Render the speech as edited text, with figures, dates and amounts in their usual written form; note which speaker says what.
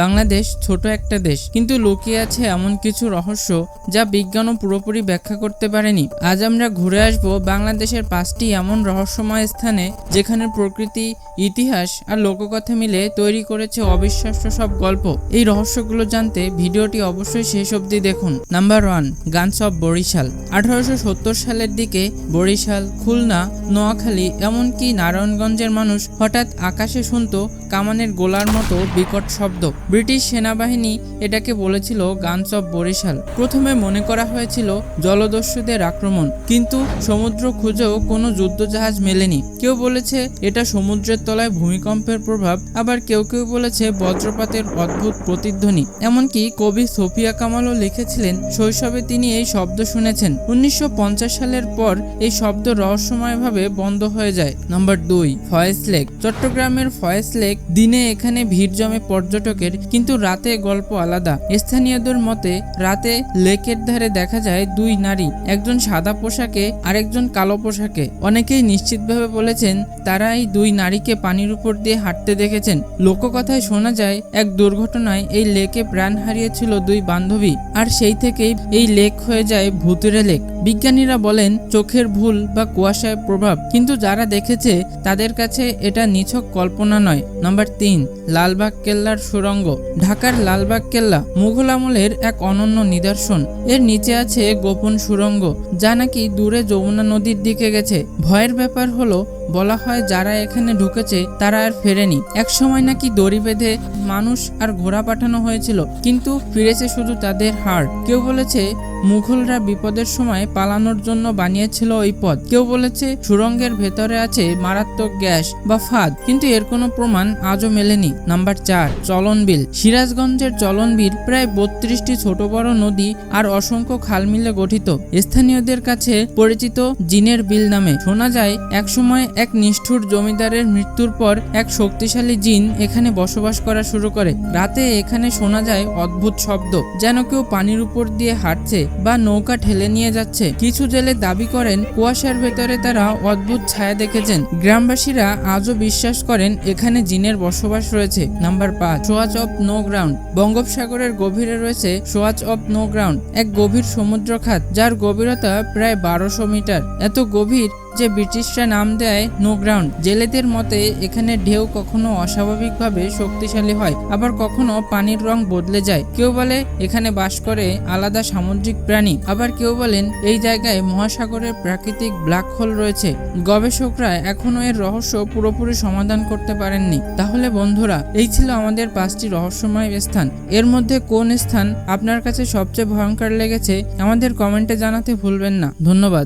Speaker 1: বাংলাদেশ ছোট একটা দেশ, কিন্তু লুকিয়ে আছে এমন কিছু রহস্য যা বিজ্ঞানও পুরোপুরি ব্যাখ্যা করতে পারেনি। আজ আমরা ঘুরে আসব বাংলাদেশের 5টি এমন রহস্যময় স্থানে যেখানে প্রকৃতি, ইতিহাস আর লোককথা মিলে তৈরি করেছে অবিশ্বাস্য সব গল্প। এই রহস্যগুলো জানতে ভিডিওটি অবশ্যই শেষ অবধি দেখুন। Number 1, guns of Barishal. 1870 সালের দিকে বরিশাল, খুলনা, নোয়াখালী এমনকি নারায়ণগঞ্জের মানুষ হঠাৎ আকাশে শুনত কামানের গোলার মতো বিকট শব্দ। ব্রিটিশ সেনাবাহিনী এটাকে বলেছিল গানস অফ বরিশাল। প্রথমে মনে করা হয়েছিল জলদস্যুদের আক্রমণ, কিন্তু সমুদ্র খুঁজেও কোনো যুদ্ধজাহাজ মেলেনি। কেউ বলেছে এটা সমুদ্রের তলায় ভূমিকম্পের প্রভাব, আবার কেউ কেউ বলেছে বজ্রপাতের অদ্ভুত প্রতিধ্বনি। এমনকি কবি সোফিয়া কামালও লিখেছিলেন শৈশবে তিনি এই শব্দ শুনেছেন। 1950 সালের পর এই শব্দ রহস্যময়ভাবে বন্ধ হয়ে যায়। Number 2, Foy's Lake. চট্টগ্রামের ফয়েজ লেক। দিনে এখানে ভিড় জমে পর্যটকের, কিন্তু রাতে গল্প আলাদা। স্থানীয়দের মতে রাতে লেকের ধারে দেখা যায় 2 নারী, একজন সাদা পোশাকে আরেকজন কালো পোশাকে। অনেকেই নিশ্চিতভাবে বলেছেন তারা এই 2 নারীকে পানির উপর দিয়ে হাঁটতে দেখেছেন। লোককথায় শোনা যায় এক দুর্ঘটনায় এই লেকে প্রাণ হারিয়েছিল 2 বান্ধবী, আর সেই থেকেই এই লেক হয়ে যায় ভুতুড়ে লেক। বিজ্ঞানীরা বলেন চোখের ভুল বা কুয়াশার প্রভাব, কিন্তু যারা দেখেছে তাদের কাছে এটা নিছক কল্পনা নয়। নাম্বার 3, লালবাগ কেল্লার সুড়ঙ্গ। ঢাকার লালবাগ কেল্লা মুঘল আমলের এক অনন্য নিদর্শন। এর নিচে আছে গোপন সুড়ঙ্গ যা নাকি দূরে যমুনা নদীর দিকে গেছে। ভয়ের ব্যাপার হলো বলা হয় যারা এখানে ঢুকেছে তারা আর ফেরেনি। একসময় নাকি দড়ি বেঁধে মানুষ আর ঘোড়া পাঠানো হয়েছিল, কিন্তু ফিরেছে শুধু তাদের হাড়। কেউ বলেছে মুঘলরা বিপদের সময় পালানোর জন্য বানিয়েছিল ওই পথ। কেউ বলেছে সুড়ঙ্গের ভেতরে আছে মারাত্মক গ্যাস বা ফাঁদ, কিন্তু এর কোনো প্রমাণ আজও মেলেনি। নাম্বার 4, চলন বিল। সিরাজগঞ্জের চলন বিল প্রায় 32টি ছোট বড় নদী আর অসংখ্য খাল মিলে গঠিত। স্থানীয়দের কাছে পরিচিত জিনের বিল নামে। শোনা যায় একসময় এক নিষ্ঠুর জমিদারের মৃত্যুর পর এক শক্তিশালী জিন এখানে বসবাস করা শুরু করে। রাতে এখানে শোনা যায় অদ্ভুত শব্দ, যেন কেউ পানির উপর দিয়ে হাঁটছে বা নৌকা ঠেলে নিয়ে যাচ্ছে। কিছু জেলে দাবি করেন কুয়াশার ভেতরে তারা অদ্ভুত ছায়া দেখেছেন। গ্রামবাসীরা আজও বিশ্বাস করেন এখানে জিনের বসবাস রয়েছে। Number 5, Swatch of No Ground. বঙ্গোপসাগরের গভীরে রয়েছে সোয়াচ অফ নো গ্রাউন্ড, এক গভীর সমুদ্র খাত যার গভীরতা প্রায় 1200 মিটার। এত গভীর যে ব্রিটিশরা নাম দেয় নো গ্রাউন্ড। জেলেদের মতে এখানে ঢেউ কখনো অস্বাভাবিকভাবে শক্তিশালী হয়, আবার কখনো পানির রং বদলে যায়। কেউ বলে এখানে বাস করে আলাদা সামুদ্রিক প্রাণী, আবার কেউ বলেন এই জায়গায় মহাসাগরের প্রাকৃতিক ব্ল্যাক হোল রয়েছে। গবেষকরা এখনো এর রহস্য পুরোপুরি সমাধান করতে পারেননি। তাহলে বন্ধুরা, এই ছিল আমাদের 5টি রহস্যময় স্থান। এর মধ্যে কোন স্থান আপনার কাছে সবচেয়ে ভয়ঙ্কর লেগেছে আমাদের কমেন্টে জানাতে ভুলবেন না। ধন্যবাদ।